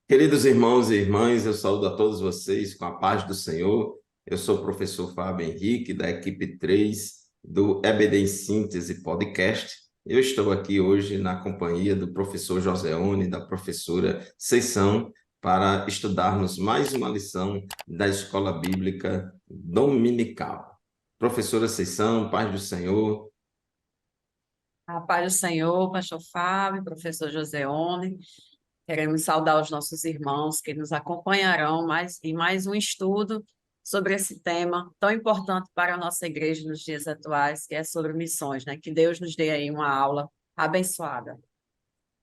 Queridos irmãos e irmãs, eu saúdo a todos vocês com a paz do Senhor. Eu sou o professor Fábio Henrique, da equipe 3 do EBD em Síntese Podcast. Eu estou aqui hoje na companhia do professor Joseone e da professora Seisão para estudarmos mais uma lição da Escola Bíblica Dominical. Professora Seisão, paz do Senhor. A paz do Senhor, pastor Fábio, professor Joseone. Queremos saudar os nossos irmãos que nos acompanharão em mais um estudo sobre esse tema tão importante para a nossa igreja nos dias atuais, que é sobre missões, né? Que Deus nos dê aí uma aula abençoada.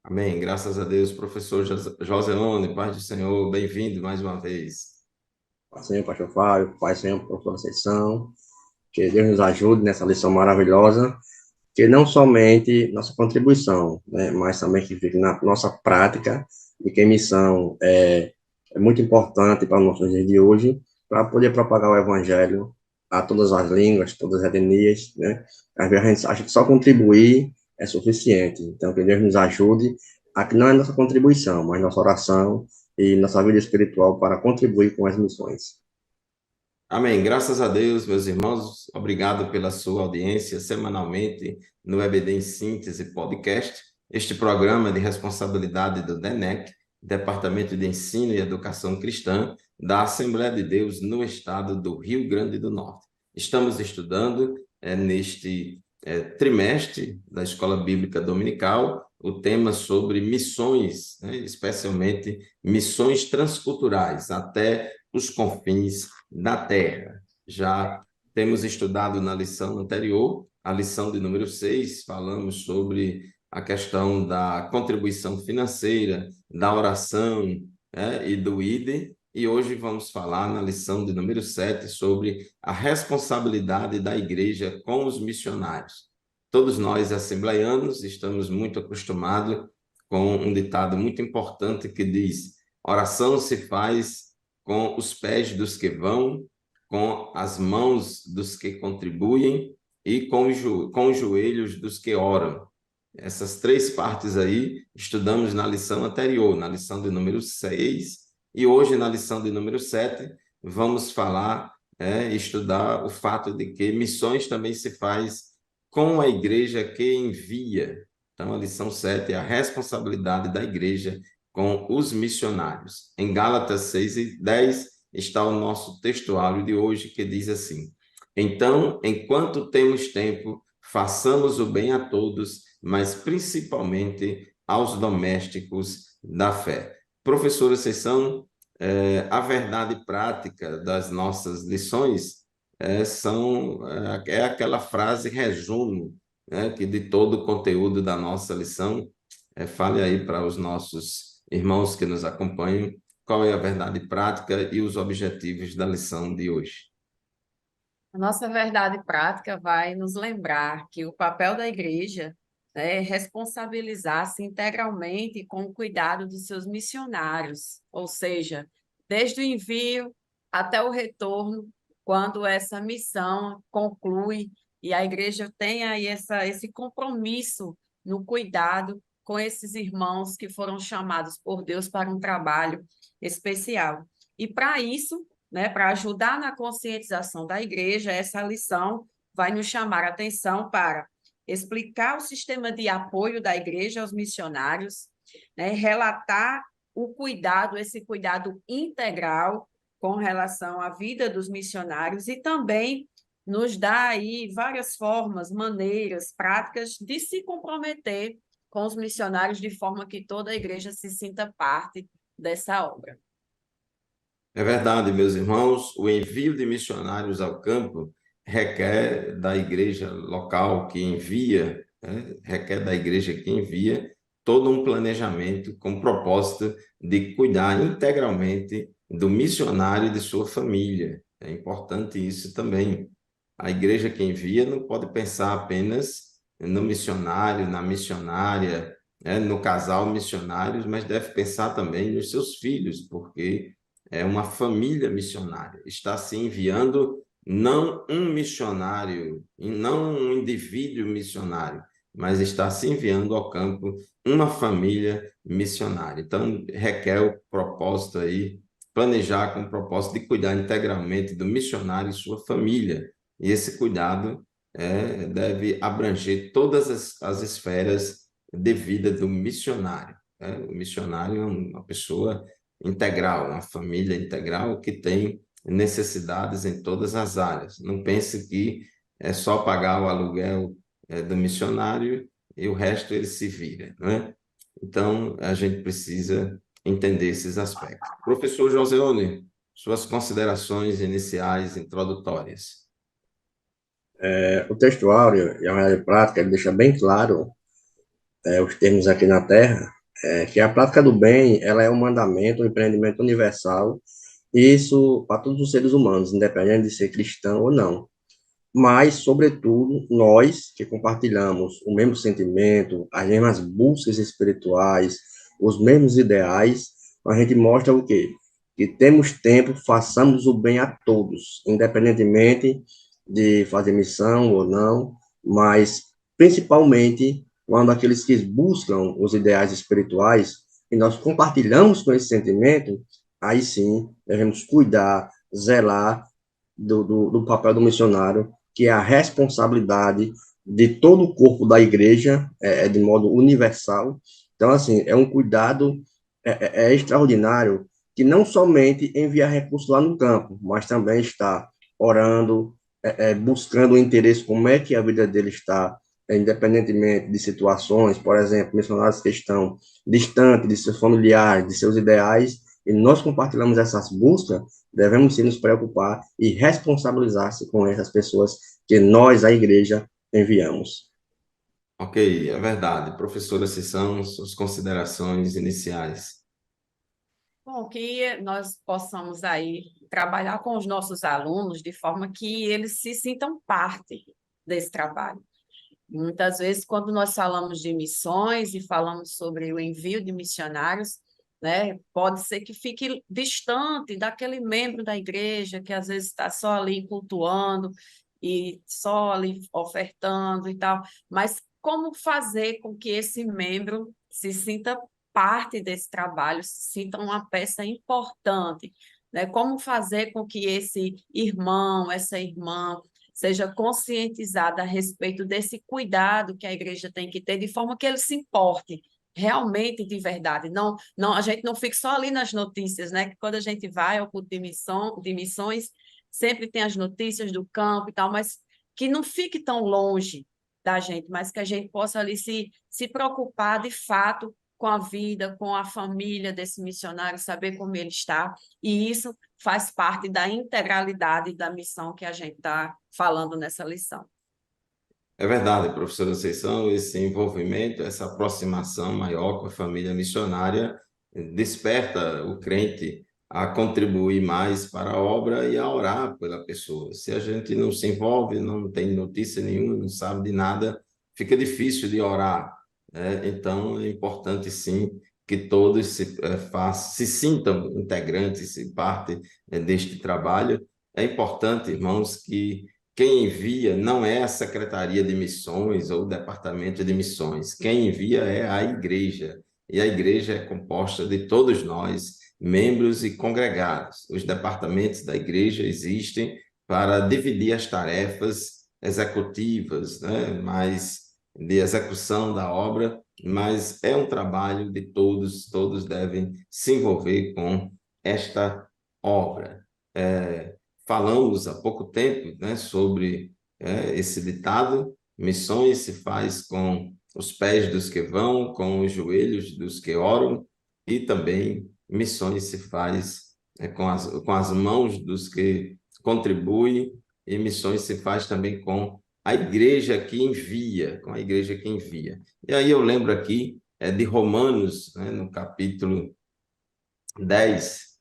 Amém. Graças a Deus, professor Joseone, paz do Senhor, bem-vindo mais uma vez. Pai Senhor, pastor Fábio, Pai Senhor, professor Conceição, que Deus nos ajude nessa lição maravilhosa, que não somente nossa contribuição, né, mas também que fique na nossa prática, e que a missão é muito importante para os nossos dias de hoje, para poder propagar o evangelho a todas as línguas, todas as etnias, né? Às vezes a gente acha que só contribuir é suficiente, então que Deus nos ajude a que não é nossa contribuição, mas nossa oração e nossa vida espiritual para contribuir com as missões. Amém. Graças a Deus, meus irmãos. Obrigado pela sua audiência semanalmente no EBD em Síntese Podcast, este programa de responsabilidade do DENEC, Departamento de Ensino e Educação Cristã, da Assembleia de Deus no estado do Rio Grande do Norte. Estamos estudando neste trimestre da Escola Bíblica Dominical o tema sobre missões, né, especialmente missões transculturais, até os confins da Terra. Já temos estudado na lição anterior, a lição de número 6, falamos sobre a questão da contribuição financeira, da oração, e do ID, e hoje vamos falar na lição de número 7 sobre a responsabilidade da igreja com os missionários. Todos nós, assembleianos, estamos muito acostumados com um ditado muito importante que diz: oração se faz com os pés dos que vão, com as mãos dos que contribuem e com os joelhos dos que oram. Essas três partes aí estudamos na lição anterior, na lição de número 6, e hoje na lição de número 7 vamos falar, estudar o fato de que missões também se faz com a igreja que envia. Então, a lição 7 é a responsabilidade da igreja com os missionários. Em Gálatas 6:10 está o nosso textuário de hoje, que diz assim: então, enquanto temos tempo, façamos o bem a todos, mas principalmente aos domésticos da fé. Professora Seção, a verdade prática das nossas lições é aquela frase resumo, né, que de todo o conteúdo da nossa lição. Fale aí para os nossos irmãos que nos acompanham qual é a verdade prática e os objetivos da lição de hoje. A nossa verdade prática vai nos lembrar que o papel da igreja, né, é responsabilizar-se integralmente com o cuidado dos seus missionários, ou seja, desde o envio até o retorno, quando essa missão conclui e a igreja tem aí esse compromisso no cuidado com esses irmãos que foram chamados por Deus para um trabalho especial. E para isso, né, para ajudar na conscientização da igreja, essa lição vai nos chamar a atenção para explicar o sistema de apoio da igreja aos missionários, né, relatar o cuidado, esse cuidado integral com relação à vida dos missionários e também nos dá aí várias formas, maneiras, práticas de se comprometer com os missionários de forma que toda a igreja se sinta parte dessa obra. É verdade, meus irmãos, o envio de missionários ao campo requer da igreja local que envia, requer da igreja que envia todo um planejamento com o propósito de cuidar integralmente do missionário e de sua família. É importante isso também. A igreja que envia não pode pensar apenas no missionário, na missionária, no casal missionários, mas deve pensar também nos seus filhos, porque é uma família missionária. Está se enviando não um missionário, e não um indivíduo missionário, mas está se enviando ao campo uma família missionária. Então, requer o propósito aí, planejar com o propósito de cuidar integralmente do missionário e sua família. E esse cuidado deve abranger todas as esferas de vida do missionário. O missionário é uma pessoa integral, uma família integral que tem necessidades em todas as áreas. Não pense que é só pagar o aluguel do missionário e o resto ele se vira, não é? Então, a gente precisa entender esses aspectos. Professor Joseone, suas considerações iniciais, introdutórias. O textuário e a realidade prática ele deixa bem claro os termos aqui na Terra, que a prática do bem ela é um mandamento, um empreendimento universal, isso para todos os seres humanos, independente de ser cristão ou não. Mas, sobretudo, nós que compartilhamos o mesmo sentimento, as mesmas buscas espirituais, os mesmos ideais, a gente mostra o quê? Que temos tempo, façamos o bem a todos, independentemente de fazer missão ou não, mas principalmente quando aqueles que buscam os ideais espirituais e nós compartilhamos com esse sentimento, aí sim devemos cuidar, zelar do papel do missionário, que é a responsabilidade de todo o corpo da igreja, de modo universal. Então, assim, é um cuidado extraordinário que não somente envia recursos lá no campo, mas também está orando, buscando o interesse, como é que a vida dele está, independentemente de situações, por exemplo, missionários que estão distantes de seus familiares, de seus ideais, e nós compartilhamos essas buscas, devemos sim nos preocupar e responsabilizar-se com essas pessoas que nós, a igreja, enviamos. Ok, é verdade. Professora Cissão, suas considerações iniciais. Bom, que nós possamos aí trabalhar com os nossos alunos de forma que eles se sintam parte desse trabalho. Muitas vezes, quando nós falamos de missões e falamos sobre o envio de missionários, né, pode ser que fique distante daquele membro da igreja que às vezes está só ali cultuando e só ali ofertando e tal, mas como fazer com que esse membro se sinta parte desse trabalho, se sinta uma peça importante, né? Como fazer com que esse irmão, essa irmã seja conscientizada a respeito desse cuidado que a igreja tem que ter, de forma que ele se importe realmente de verdade. Não, não, a gente não fique só ali nas notícias, né? Que quando a gente vai ao culto de missões, sempre tem as notícias do campo e tal, mas que não fique tão longe da gente, mas que a gente possa ali se preocupar de fato com a vida, com a família desse missionário, saber como ele está, e isso faz parte da integralidade da missão que a gente está falando nessa lição. É verdade, professora Conceição, esse envolvimento, essa aproximação maior com a família missionária desperta o crente a contribuir mais para a obra e a orar pela pessoa. Se a gente não se envolve, não tem notícia nenhuma, não sabe de nada, fica difícil de orar, né? Então, é importante, sim, que todos se sintam integrantes e parte deste trabalho. É importante, irmãos, que quem envia não é a Secretaria de Missões ou o Departamento de Missões. Quem envia é a igreja. E a igreja é composta de todos nós, membros e congregados. Os departamentos da igreja existem para dividir as tarefas executivas, né? Mas de execução da obra, mas é um trabalho de todos, todos devem se envolver com esta obra. Falamos há pouco tempo, né, sobre esse ditado: missões se faz com os pés dos que vão, com os joelhos dos que oram, e também missões se faz com as mãos dos que contribuem, e missões se faz também com a igreja que envia, com a igreja que envia. E aí eu lembro aqui de Romanos, né, no capítulo 10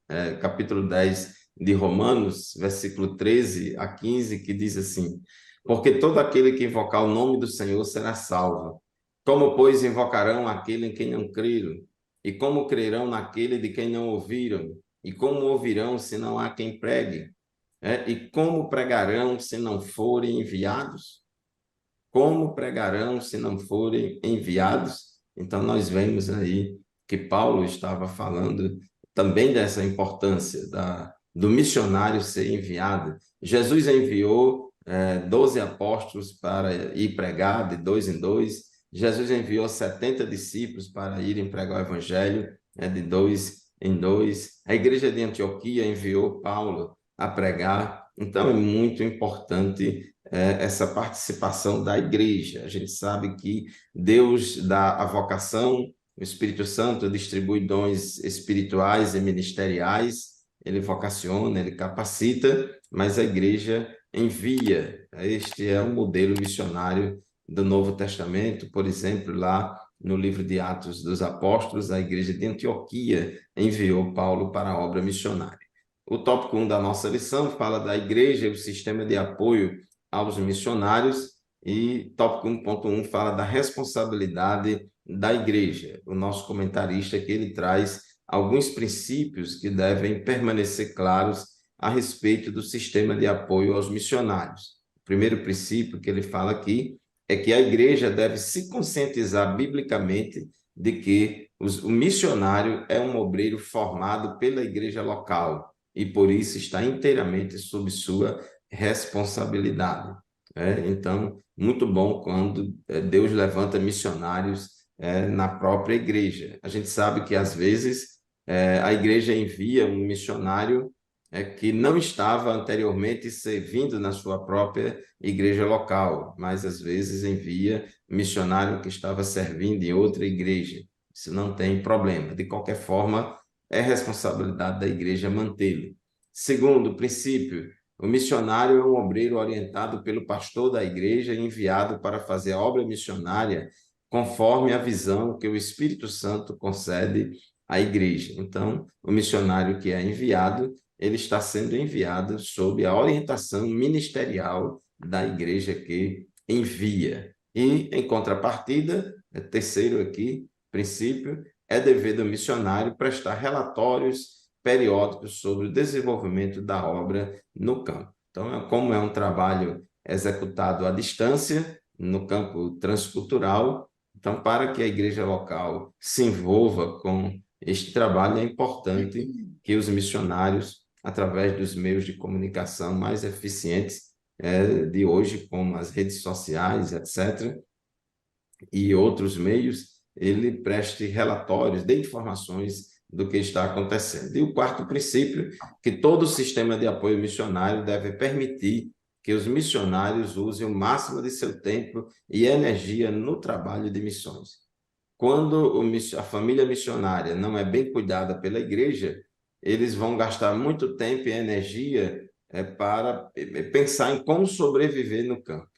de Romanos, versículo 13 a 15, que diz assim: porque todo aquele que invocar o nome do Senhor será salvo. Como, pois, invocarão aquele em quem não creram? E como crerão naquele de quem não ouviram? E como ouvirão se não há quem pregue? E como pregarão se não forem enviados? Como pregarão se não forem enviados? Então, nós vemos aí que Paulo estava falando também dessa importância do missionário ser enviado. Jesus enviou 12 apóstolos para ir pregar, de dois em dois. Jesus enviou 70 discípulos para irem pregar o evangelho, de dois em dois. A igreja de Antioquia enviou Paulo a pregar. Então, é muito importante essa participação da igreja. A gente sabe que Deus dá a vocação, o Espírito Santo distribui dons espirituais e ministeriais, ele vocaciona, ele capacita, mas a igreja envia. Este é o modelo missionário do Novo Testamento, por exemplo, lá no livro de Atos dos Apóstolos, a igreja de Antioquia enviou Paulo para a obra missionária. O tópico 1 da nossa lição fala da igreja e o sistema de apoio aos missionários, e tópico 1.1 fala da responsabilidade da igreja. O nosso comentarista aqui, ele traz alguns princípios que devem permanecer claros a respeito do sistema de apoio aos missionários. O primeiro princípio que ele fala aqui é que a igreja deve se conscientizar biblicamente de que o missionário é um obreiro formado pela igreja local e por isso está inteiramente sob sua responsabilidade. Então, muito bom quando Deus levanta missionários na própria igreja. A gente sabe que, às vezes, a igreja envia um missionário que não estava anteriormente servindo na sua própria igreja local, mas, às vezes, envia um missionário que estava servindo em outra igreja. Isso não tem problema. De qualquer forma, é responsabilidade da igreja mantê-lo. Segundo princípio, o missionário é um obreiro orientado pelo pastor da igreja e enviado para fazer a obra missionária conforme a visão que o Espírito Santo concede à igreja. Então, o missionário que é enviado, ele está sendo enviado sob a orientação ministerial da igreja que envia. E, em contrapartida, terceiro aqui, princípio, é dever do missionário prestar relatórios periódicos sobre o desenvolvimento da obra no campo. Então, como é um trabalho executado à distância, no campo transcultural, então, para que a igreja local se envolva com este trabalho, é importante que os missionários, através dos meios de comunicação mais eficientes de hoje, como as redes sociais, etc., e outros meios, ele preste relatórios, dê informações do que está acontecendo. E o quarto princípio, que todo sistema de apoio missionário deve permitir que os missionários usem o máximo de seu tempo e energia no trabalho de missões. Quando a família missionária não é bem cuidada pela igreja, eles vão gastar muito tempo e energia para pensar em como sobreviver no campo,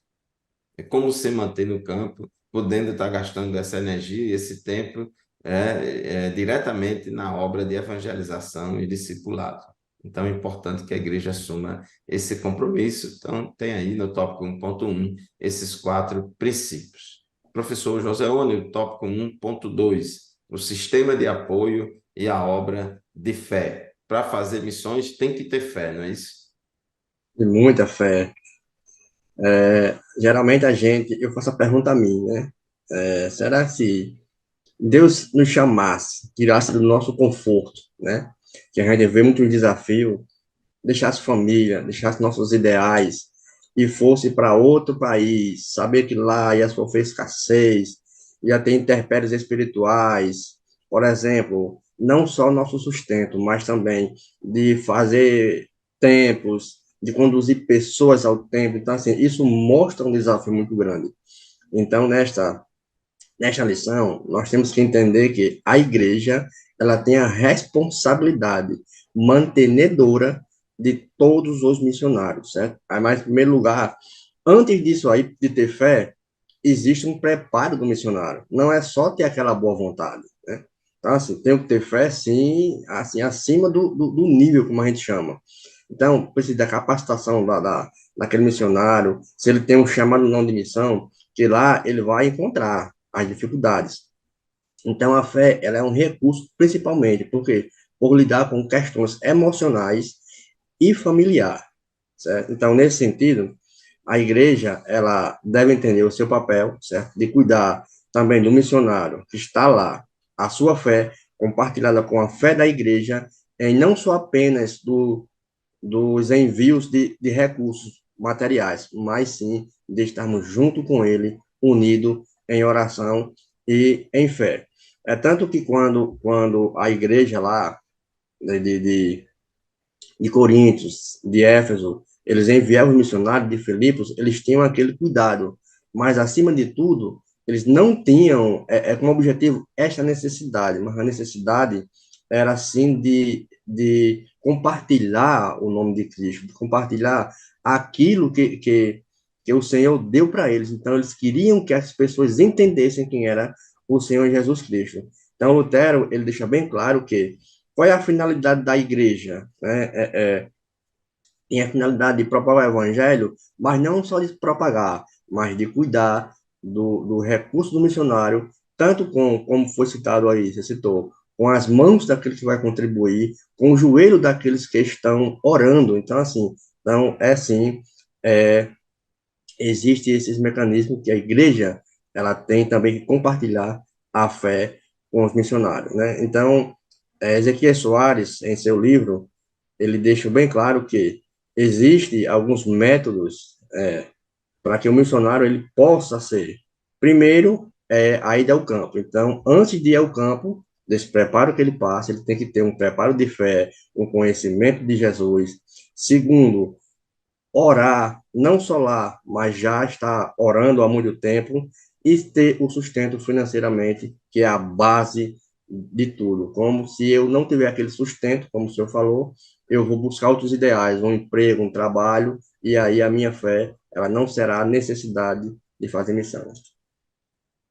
como se manter no campo, podendo estar gastando essa energia e esse tempo diretamente na obra de evangelização e discipulado. Então, é importante que a igreja assuma esse compromisso. Então, tem aí no tópico 1.1 esses 4 princípios. Professor José Oni, o tópico 1.2, o sistema de apoio e a obra de fé. Para fazer missões, tem que ter fé, não é isso? De muita fé. Geralmente eu faço a pergunta a mim, né? Será que se Deus nos chamasse, tirasse do nosso conforto, né? Que a gente vê muito desafio, deixasse família, deixasse nossos ideais e fosse para outro país, saber que lá ia sofrer escassez, ia ter intempéries espirituais, por exemplo, não só nosso sustento, mas também de fazer templos, de conduzir pessoas ao templo. Então, assim, isso mostra um desafio muito grande. Então, nesta lição, nós temos que entender que a igreja, ela tem a responsabilidade mantenedora de todos os missionários, certo? Mas, em primeiro lugar, antes disso aí, de ter fé, existe um preparo do missionário. Não é só ter aquela boa vontade, né? Então, assim, tem que ter fé, sim, assim, acima do nível, como a gente chama. Então, precisa da capacitação daquele missionário, se ele tem um chamado não de missão, que lá ele vai encontrar as dificuldades. Então, a fé, ela é um recurso, principalmente, porque por lidar com questões emocionais e familiar, certo? Então, nesse sentido, a igreja, ela deve entender o seu papel, certo? De cuidar também do missionário que está lá, a sua fé compartilhada com a fé da igreja, em não só apenas dos envios de recursos materiais, mas sim de estarmos junto com ele, unido em oração e em fé. É tanto que quando a igreja lá de Coríntios, de Éfeso, eles enviavam os missionários de Filipos, eles tinham aquele cuidado, mas acima de tudo, eles não tinham como objetivo esta necessidade, mas a necessidade era assim de compartilhar o nome de Cristo, de compartilhar aquilo que o Senhor deu para eles. Então, eles queriam que as pessoas entendessem quem era o Senhor Jesus Cristo. Então, Lutero, ele deixa bem claro que qual é a finalidade da igreja? Né? Tem a finalidade de propagar o evangelho, mas não só de propagar, mas de cuidar do recurso do missionário, tanto como foi citado aí, você citou, com as mãos daquele que vai contribuir, com o joelho daqueles que estão orando. Então, assim, então, assim, é, existem esses mecanismos que a igreja ela tem também que compartilhar a fé com os missionários, né? Então, Ezequiel Soares, em seu livro, ele deixa bem claro que existe alguns métodos para que o missionário ele possa ser. Primeiro, a ida ao campo. Então, antes de ir ao campo, desse preparo que ele passa, ele tem que ter um preparo de fé, um conhecimento de Jesus. Segundo, orar, não só lá, mas já está orando há muito tempo e ter o sustento financeiramente, que é a base de tudo. Como se eu não tiver aquele sustento, como o senhor falou, eu vou buscar outros ideais, um emprego, um trabalho, e aí a minha fé, ela não será a necessidade de fazer missão.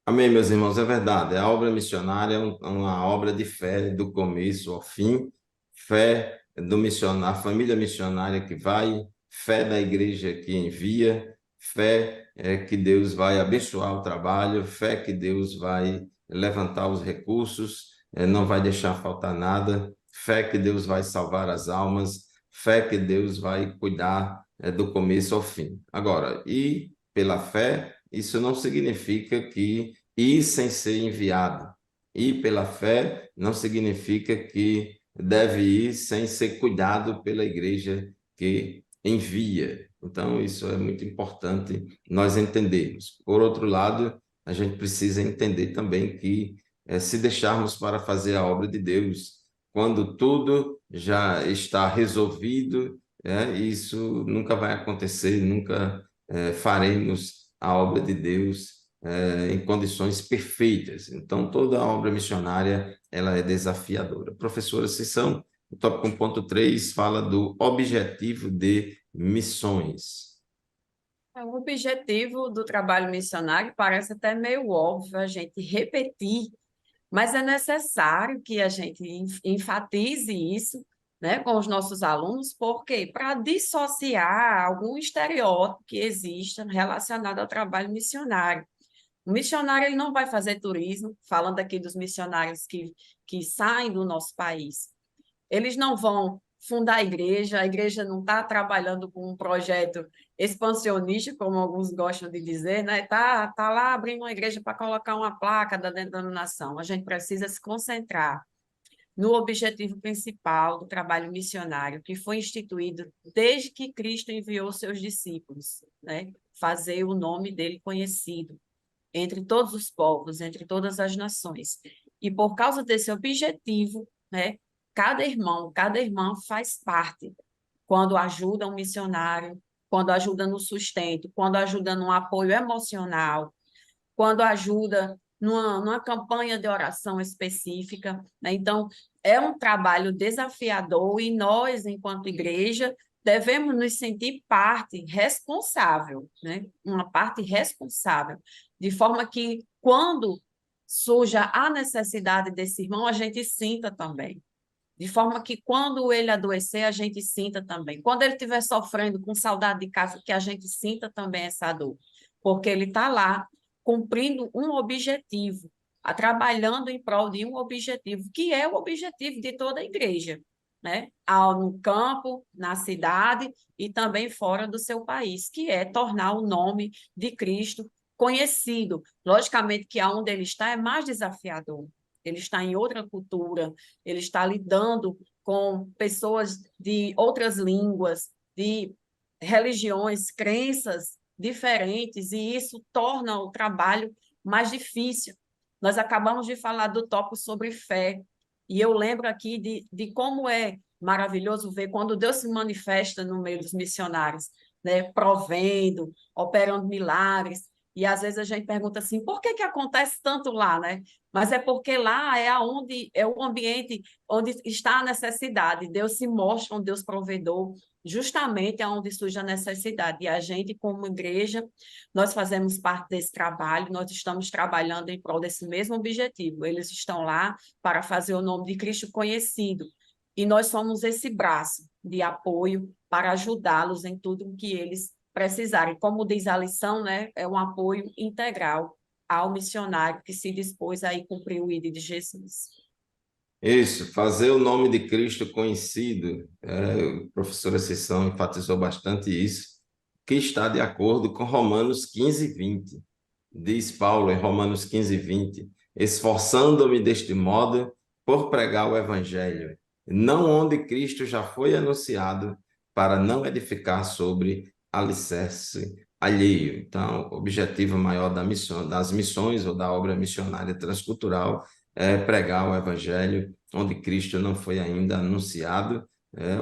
Amém, meus irmãos, é verdade. A obra missionária é uma obra de fé do começo ao fim, fé do missionário, a família missionária que vai, fé da igreja que envia, fé que Deus vai abençoar o trabalho, fé que Deus vai levantar os recursos, não vai deixar faltar nada, fé que Deus vai salvar as almas, fé que Deus vai cuidar do começo ao fim. Agora, e pela fé, isso não significa que ir sem ser enviado. Ir pela fé não significa que deve ir sem ser cuidado pela igreja que envia. Então, isso é muito importante nós entendermos. Por outro lado, a gente precisa entender também que se deixarmos para fazer a obra de Deus, quando tudo já está resolvido, isso nunca vai acontecer, nunca faremos a obra de Deus em condições perfeitas. Então, toda a obra missionária ela é desafiadora. Professora, sessão, o tópico 1.3 fala do objetivo de missões. O objetivo do trabalho missionário parece até meio óbvio a gente repetir, mas é necessário que a gente enfatize isso, né, com os nossos alunos, porque para dissociar algum estereótipo que exista relacionado ao trabalho missionário. O missionário ele não vai fazer turismo, falando aqui dos missionários que saem do nosso país. Eles não vão fundar a igreja não está trabalhando com um projeto expansionista, como alguns gostam de dizer, né? Tá lá abrindo uma igreja para colocar uma placa da denominação. A gente precisa se concentrar no objetivo principal do trabalho missionário, que foi instituído desde que Cristo enviou seus discípulos, né? Fazer o nome dele conhecido entre todos os povos, entre todas as nações. E por causa desse objetivo, né, cada irmão, cada irmã faz parte. Quando ajuda um missionário, quando ajuda no sustento, quando ajuda no apoio emocional, quando ajuda numa campanha de oração específica, né? Então, é um trabalho desafiador e nós, enquanto igreja, devemos nos sentir parte responsável, né? Uma parte responsável, de forma que, quando surja a necessidade desse irmão, a gente sinta também. De forma que, quando ele adoecer, a gente sinta também. Quando ele estiver sofrendo com saudade de casa, que a gente sinta também essa dor. Porque ele está lá cumprindo um objetivo, trabalhando em prol de um objetivo, que é o objetivo de toda a igreja. né? No campo, na cidade e também fora do seu país, que é tornar o nome de Cristo conhecido. Logicamente que aonde ele está é mais desafiador. Ele está em outra cultura, ele está lidando com pessoas de outras línguas, de religiões, crenças diferentes, e isso torna o trabalho mais difícil. Nós acabamos de falar do tópico sobre fé, e eu lembro aqui de como é maravilhoso ver quando Deus se manifesta no meio dos missionários, né, provendo, operando milagres. E às vezes a gente pergunta assim, por que acontece tanto lá, né? Mas é porque lá é o ambiente onde está a necessidade. Deus se mostra um Deus provedor, justamente aonde surge a necessidade. E a gente, como igreja, nós fazemos parte desse trabalho, nós estamos trabalhando em prol desse mesmo objetivo. Eles estão lá para fazer o nome de Cristo conhecido. E nós somos esse braço de apoio para ajudá-los em tudo o que eles precisarem. Como diz a lição, né, é um apoio integral ao missionário que se dispôs a ir cumprir o ID de Jesus. Isso, fazer o nome de Cristo conhecido. O professor Assunção enfatizou bastante isso, que está de acordo com Romanos 15:20. Diz Paulo em Romanos 15:20, esforçando-me deste modo por pregar o evangelho, não onde Cristo já foi anunciado, para não edificar sobre alicerce alheio. Então, o objetivo maior das missões ou da obra missionária transcultural é pregar o evangelho onde Cristo não foi ainda anunciado.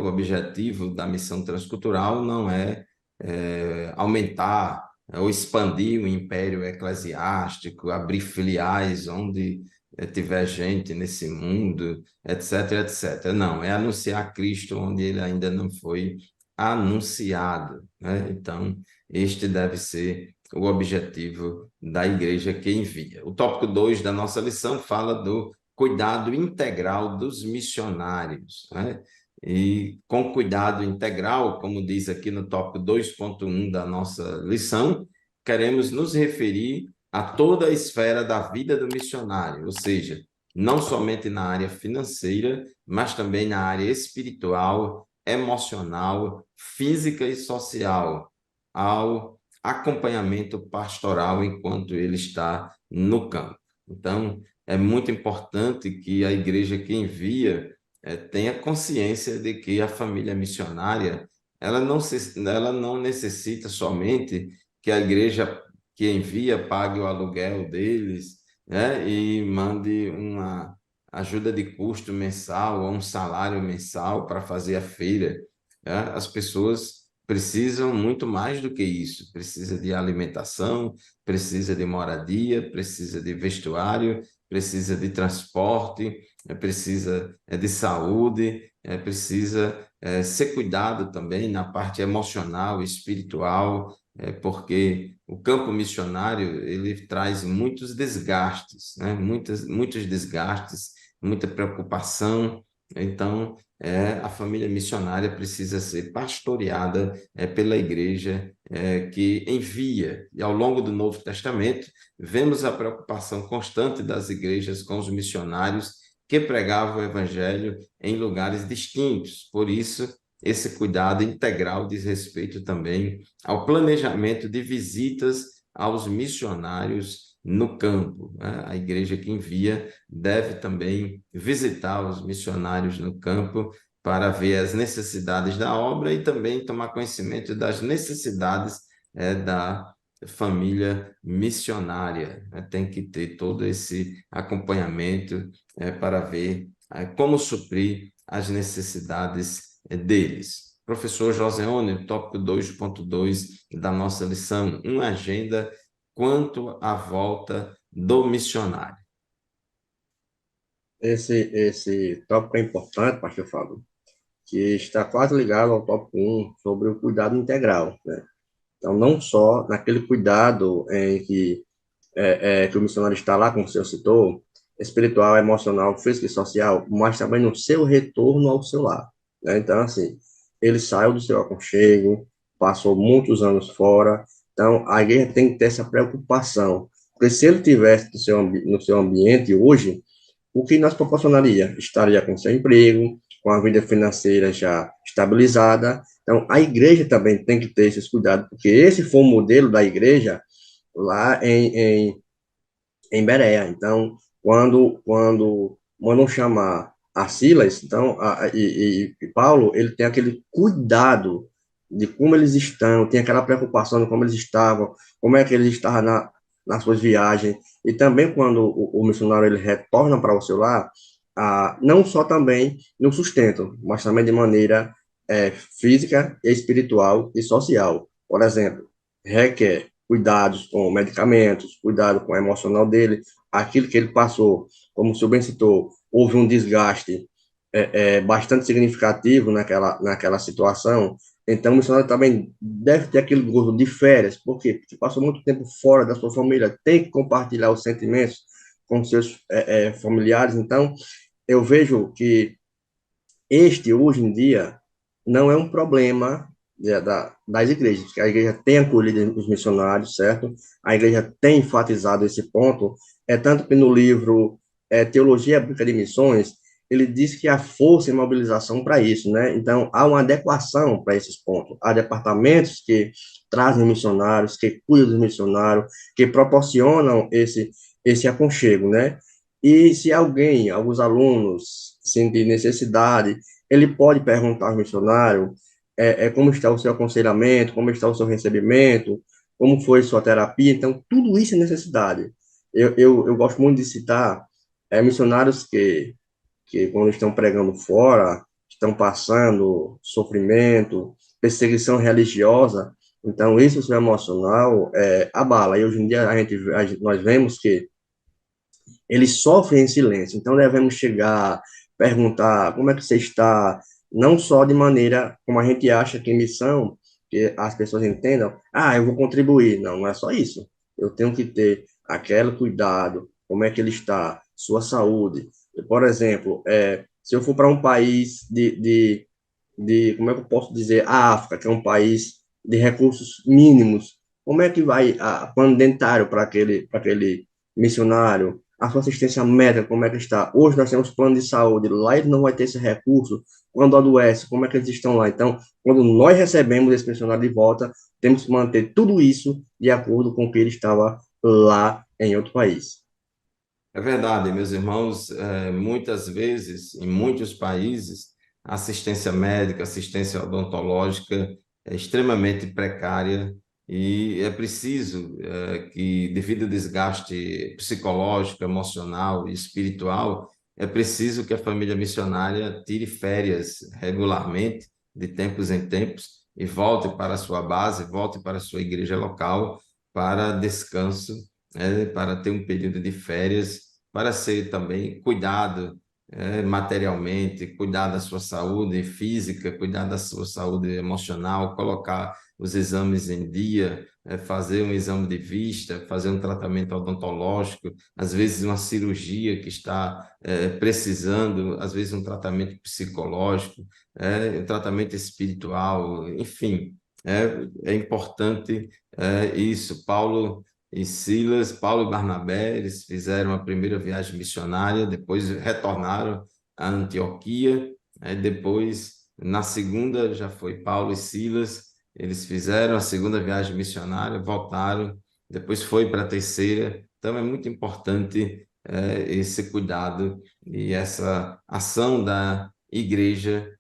O objetivo da missão transcultural não é aumentar ou expandir o império eclesiástico, abrir filiais onde tiver gente nesse mundo, etc, etc. Não, é anunciar Cristo onde ele ainda não foi anunciado, né? Então, este deve ser o objetivo da igreja que envia. O tópico 2 da nossa lição fala do cuidado integral dos missionários, né? E com cuidado integral, como diz aqui no tópico 2.1 da nossa lição, queremos nos referir a toda a esfera da vida do missionário, ou seja, não somente na área financeira, mas também na área espiritual, emocional, física e social, ao acompanhamento pastoral enquanto ele está no campo. Então, é muito importante que a igreja que envia tenha consciência de que a família missionária ela não necessita somente que a igreja que envia pague o aluguel deles, né, e mande uma ajuda de custo mensal ou um salário mensal para fazer a feira. Né? As pessoas precisam muito mais do que isso. Precisa de alimentação, precisa de moradia, precisa de vestuário, precisa de transporte, precisa de saúde, precisa ser cuidado também na parte emocional e espiritual, porque o campo missionário ele traz muitos desgastes, né? Muitos desgastes, muita preocupação. Então, a família missionária precisa ser pastoreada pela igreja que envia. E ao longo do Novo Testamento, vemos a preocupação constante das igrejas com os missionários que pregavam o evangelho em lugares distintos. Por isso, esse cuidado integral diz respeito também ao planejamento de visitas aos missionários no campo. Né? A igreja que envia deve também visitar os missionários no campo para ver as necessidades da obra e também tomar conhecimento das necessidades da família missionária. Tem que ter todo esse acompanhamento para ver como suprir as necessidades deles. Professor Joseone, tópico 2.2 da nossa lição, uma agenda quanto à volta do missionário. Esse tópico é importante, pastor Fábio, que está quase ligado ao tópico 1 sobre o cuidado integral, né? Então, não só naquele cuidado em que o missionário está lá, como o senhor citou, espiritual, emocional, físico e social, mas também no seu retorno ao seu lar, né? Então, assim, ele saiu do seu aconchego, passou muitos anos fora, então a igreja tem que ter essa preocupação, porque se ele tivesse no seu ambiente hoje, o que nós proporcionaria? Estaria com seu emprego, com a vida financeira já estabilizada. Então, a igreja também tem que ter esses cuidados, porque esse foi o modelo da igreja lá em Bereia. Então, quando mandam chamar a Silas, então, e Paulo, ele tem aquele cuidado de como eles estão, tem aquela preocupação de como eles estavam, como é que eles estavam nas suas viagens, e também quando o missionário ele retorna para o seu lar, não só também no sustento, mas também de maneira física, espiritual e social. Por exemplo, requer cuidados com medicamentos, cuidado com o emocional dele, aquilo que ele passou, como o senhor bem citou, houve um desgaste bastante significativo naquela situação, então o missionário também deve ter aquele gosto de férias, por quê? Porque passou muito tempo fora da sua família, tem que compartilhar os sentimentos com seus familiares, então eu vejo que hoje em dia, não é um problema das igrejas, que a igreja tem acolhido os missionários, certo? A igreja tem enfatizado esse ponto, tanto que no livro Teologia Bíblica de Missões, ele diz que há força e mobilização para isso, né? Então, há uma adequação para esses pontos. Há departamentos que trazem missionários, que cuidam dos missionários, que proporcionam esse aconchego, né? E se alguém, alguns alunos, sentir necessidade, ele pode perguntar ao missionário como está o seu aconselhamento, como está o seu recebimento, como foi sua terapia. Então, tudo isso é necessidade. Eu gosto muito de citar missionários que, quando estão pregando fora, estão passando sofrimento, perseguição religiosa. Então, isso, o seu emocional, abala. E hoje em dia, nós vemos que eles sofrem em silêncio. Então, devemos chegar, perguntar como é que você está, não só de maneira como a gente acha que missão, que as pessoas entendam, eu vou contribuir. Não, não é só isso. Eu tenho que ter aquele cuidado, como é que ele está, sua saúde. Por exemplo, se eu for para um país como é que eu posso dizer, a África, que é um país de recursos mínimos, como é que vai plano dentário para aquele missionário, a sua assistência médica, como é que está? Hoje nós temos plano de saúde, lá ele não vai ter esse recurso, quando adoece, como é que eles estão lá? Então, quando nós recebemos esse missionário de volta, temos que manter tudo isso de acordo com o que ele estava lá em outro país. É verdade, meus irmãos, muitas vezes, em muitos países, a assistência médica, assistência odontológica é extremamente precária e é preciso que, devido ao desgaste psicológico, emocional e espiritual, é preciso que a família missionária tire férias regularmente, de tempos em tempos, e volte para a sua base, volte para a sua igreja local para descanso, para ter um período de férias, para ser também cuidado materialmente, cuidar da sua saúde física, cuidar da sua saúde emocional, colocar os exames em dia, fazer um exame de vista, fazer um tratamento odontológico, às vezes uma cirurgia que está precisando, às vezes um tratamento psicológico, um tratamento espiritual, enfim, é importante isso. Paulo e Barnabé, eles fizeram a primeira viagem missionária, depois retornaram a Antioquia, depois, na segunda, já foi Paulo e Silas, eles fizeram a segunda viagem missionária, voltaram, depois foi para a terceira. Então, é muito importante esse cuidado e essa ação da igreja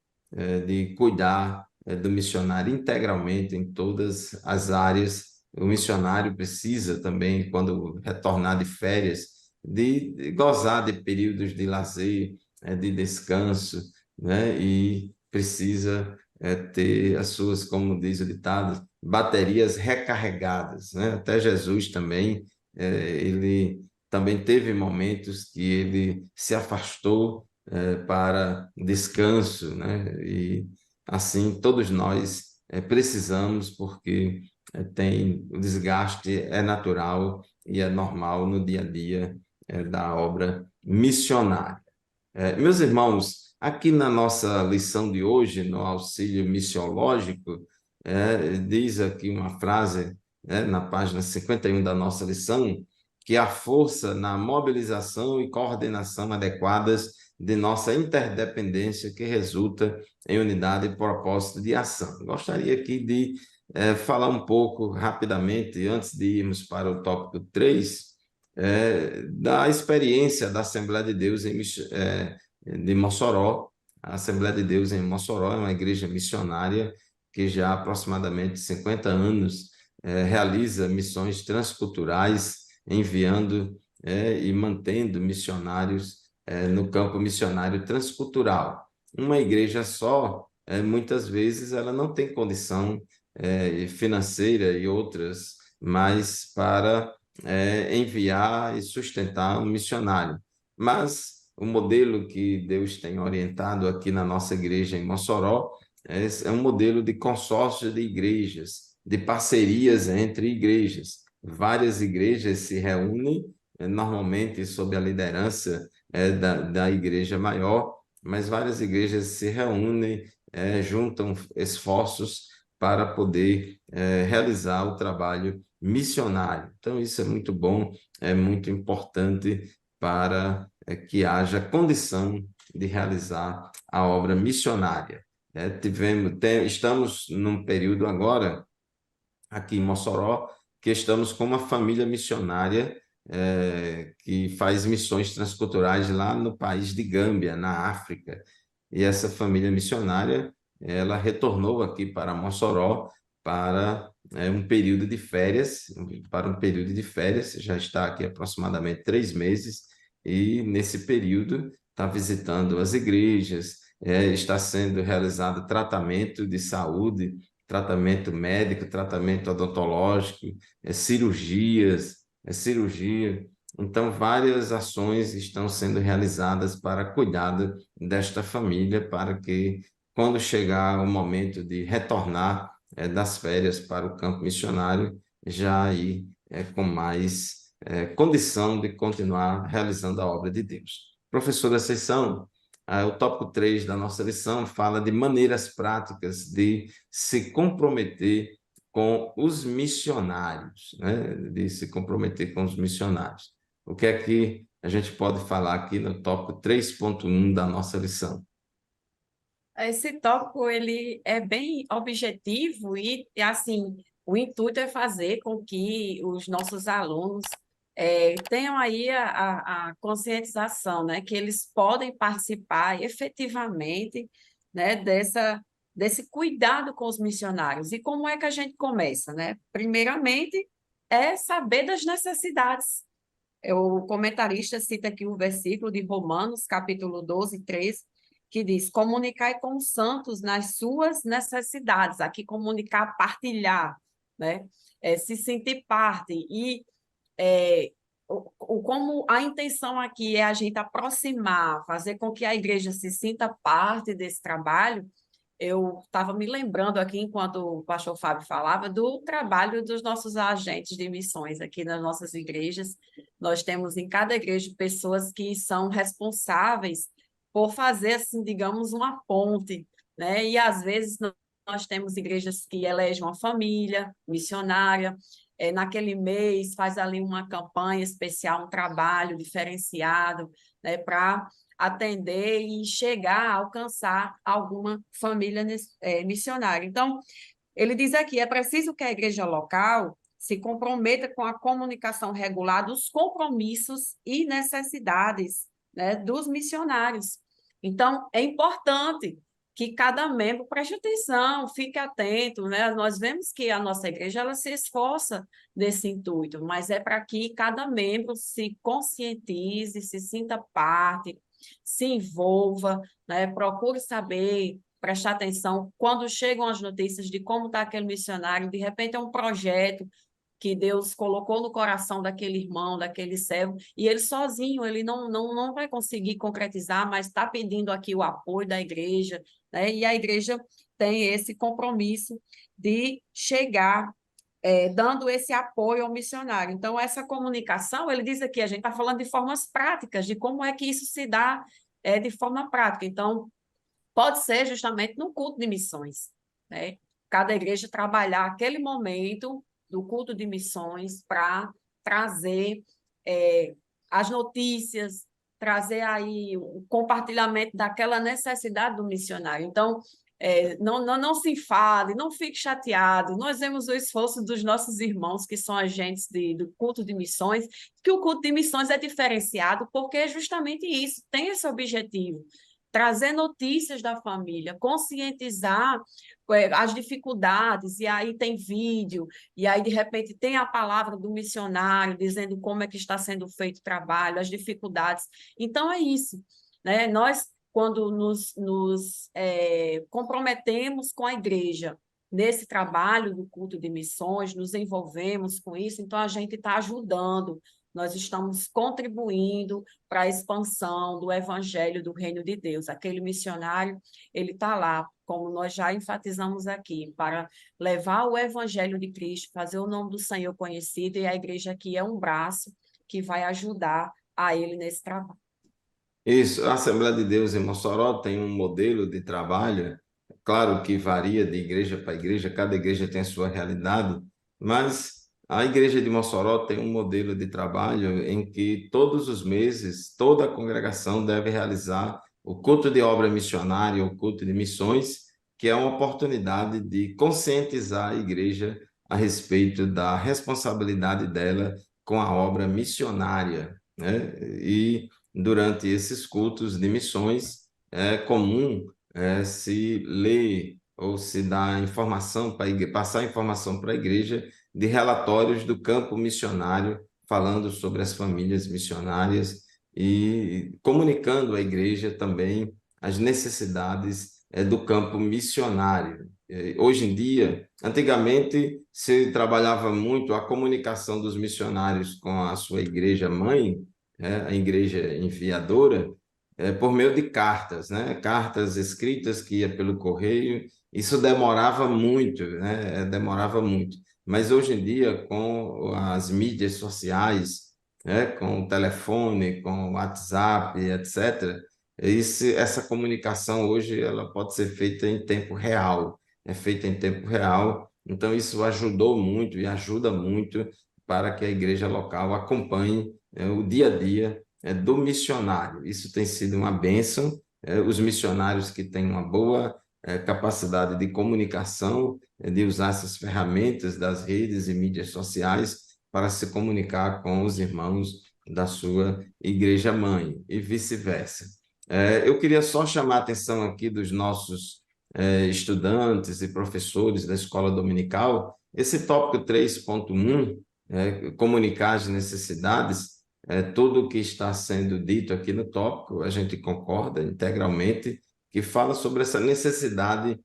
de cuidar do missionário integralmente em todas as áreas. O missionário precisa também, quando retornar de férias, de gozar de períodos de lazer, de descanso, né? E precisa ter as suas, como diz o ditado, baterias recarregadas, né? Até Jesus também, ele também teve momentos que ele se afastou para descanso, né? E assim todos nós precisamos, porque tem o desgaste, é natural e é normal no dia a dia da obra missionária. Meus irmãos, aqui na nossa lição de hoje, no auxílio missiológico, diz aqui uma frase, na página 51 da nossa lição, que a força na mobilização e coordenação adequadas de nossa interdependência que resulta em unidade e propósito de ação. Gostaria aqui de falar um pouco rapidamente, antes de irmos para o tópico 3, da experiência da Assembleia de Deus de Mossoró. A Assembleia de Deus em Mossoró é uma igreja missionária que já há aproximadamente 50 anos realiza missões transculturais, enviando e mantendo missionários no campo missionário transcultural. Uma igreja só, muitas vezes, ela não tem condição financeira e outras, mas para enviar e sustentar um missionário. Mas o modelo que Deus tem orientado aqui na nossa igreja em Mossoró é um modelo de consórcio de igrejas, de parcerias entre igrejas. Várias igrejas se reúnem, normalmente sob a liderança da igreja maior, mas várias igrejas se reúnem, juntam esforços para poder realizar o trabalho missionário. Então, isso é muito bom, é muito importante para que haja condição de realizar a obra missionária. Estamos num período agora, aqui em Mossoró, que estamos com uma família missionária que faz missões transculturais lá no país de Gâmbia, na África. E essa família missionária, ela retornou aqui para Mossoró para um período de férias, já está aqui aproximadamente 3 meses, e nesse período está visitando as igrejas, está sendo realizado tratamento de saúde, tratamento médico, tratamento odontológico, cirurgia. Então, várias ações estão sendo realizadas para cuidar desta família, para que, quando chegar o momento de retornar das férias para o campo missionário, já aí com mais condição de continuar realizando a obra de Deus. Professora Ascensão, o tópico 3 da nossa lição fala de maneiras práticas de se comprometer com os missionários, né? De se comprometer com os missionários. O que é que a gente pode falar aqui no tópico 3.1 da nossa lição? Esse tópico ele é bem objetivo e assim, o intuito é fazer com que os nossos alunos tenham aí a conscientização, né, que eles podem participar efetivamente, né, desse cuidado com os missionários. E como é que a gente começa, né? Primeiramente, é saber das necessidades. O comentarista cita aqui o versículo de Romanos, capítulo 12, 13, que diz: comunicai com os santos nas suas necessidades. Aqui, comunicar, partilhar, né? Se sentir parte. E como a intenção aqui é a gente aproximar, fazer com que a igreja se sinta parte desse trabalho. Eu estava me lembrando aqui, enquanto o pastor Fábio falava, do trabalho dos nossos agentes de missões aqui nas nossas igrejas. Nós temos em cada igreja pessoas que são responsáveis por fazer, assim, digamos, uma ponte, né? E às vezes nós temos igrejas que elegem uma família missionária, naquele mês faz ali uma campanha especial, um trabalho diferenciado, né, para atender e chegar a alcançar alguma família missionária. Então, ele diz aqui, é preciso que a igreja local se comprometa com a comunicação regular dos compromissos e necessidades, né, dos missionários. Então, é importante que cada membro preste atenção, fique atento, né? Nós vemos que a nossa igreja ela se esforça nesse intuito, mas é para que cada membro se conscientize, se sinta parte, se envolva, né? Procure saber, prestar atenção quando chegam as notícias de como está aquele missionário, de repente é um projeto que Deus colocou no coração daquele irmão, daquele servo, e ele sozinho, ele não vai conseguir concretizar, mas está pedindo aqui o apoio da igreja, né? E a igreja tem esse compromisso de chegar dando esse apoio ao missionário. Então, essa comunicação, ele diz aqui, a gente está falando de formas práticas, de como é que isso se dá de forma prática. Então, pode ser justamente no culto de missões, né? Cada igreja trabalhar aquele momento do culto de missões para trazer as notícias, trazer aí o compartilhamento daquela necessidade do missionário. Então, não se enfade, não fique chateado. Nós vemos o esforço dos nossos irmãos, que são agentes do culto de missões, que o culto de missões é diferenciado porque é justamente isso, tem esse objetivo. Trazer notícias da família, conscientizar as dificuldades, e aí tem vídeo, e aí, de repente, tem a palavra do missionário dizendo como é que está sendo feito o trabalho, as dificuldades. Então, é isso, né? Nós, quando nos comprometemos com a igreja nesse trabalho do culto de missões, nos envolvemos com isso, então a gente está ajudando, nós estamos contribuindo para a expansão do evangelho do reino de Deus. Aquele missionário, ele está lá, como nós já enfatizamos aqui, para levar o evangelho de Cristo, fazer o nome do Senhor conhecido, e a igreja aqui é um braço que vai ajudar a ele nesse trabalho. Isso, a Assembleia de Deus em Mossoró tem um modelo de trabalho, claro que varia de igreja para igreja, cada igreja tem a sua realidade, mas a igreja de Mossoró tem um modelo de trabalho em que todos os meses toda a congregação deve realizar o culto de obra missionária, o culto de missões, que é uma oportunidade de conscientizar a igreja a respeito da responsabilidade dela com a obra missionária, né? E durante esses cultos de missões, é comum se ler ou se dar informação passar informação para a igreja de relatórios do campo missionário, falando sobre as famílias missionárias e comunicando à igreja também as necessidades do campo missionário. Hoje em dia, antigamente se trabalhava muito a comunicação dos missionários com a sua igreja mãe, a igreja enviadora, por meio de cartas, né? Cartas escritas que ia pelo correio. Isso demorava muito, né? Demorava muito. Mas hoje em dia, com as mídias sociais, né? Com o telefone, com o WhatsApp, etc., essa comunicação hoje ela pode ser feita em tempo real, é feita em tempo real. Então, isso ajudou muito e ajuda muito para que a igreja local acompanhe o dia a dia do missionário. Isso tem sido uma bênção. Os missionários que têm uma boa capacidade de comunicação, de usar essas ferramentas das redes e mídias sociais para se comunicar com os irmãos da sua igreja mãe e vice-versa. Eu queria só chamar a atenção aqui dos nossos estudantes e professores da escola dominical, esse tópico 3.1, comunicar as necessidades, tudo o que está sendo dito aqui no tópico, a gente concorda integralmente, que fala sobre essa necessidade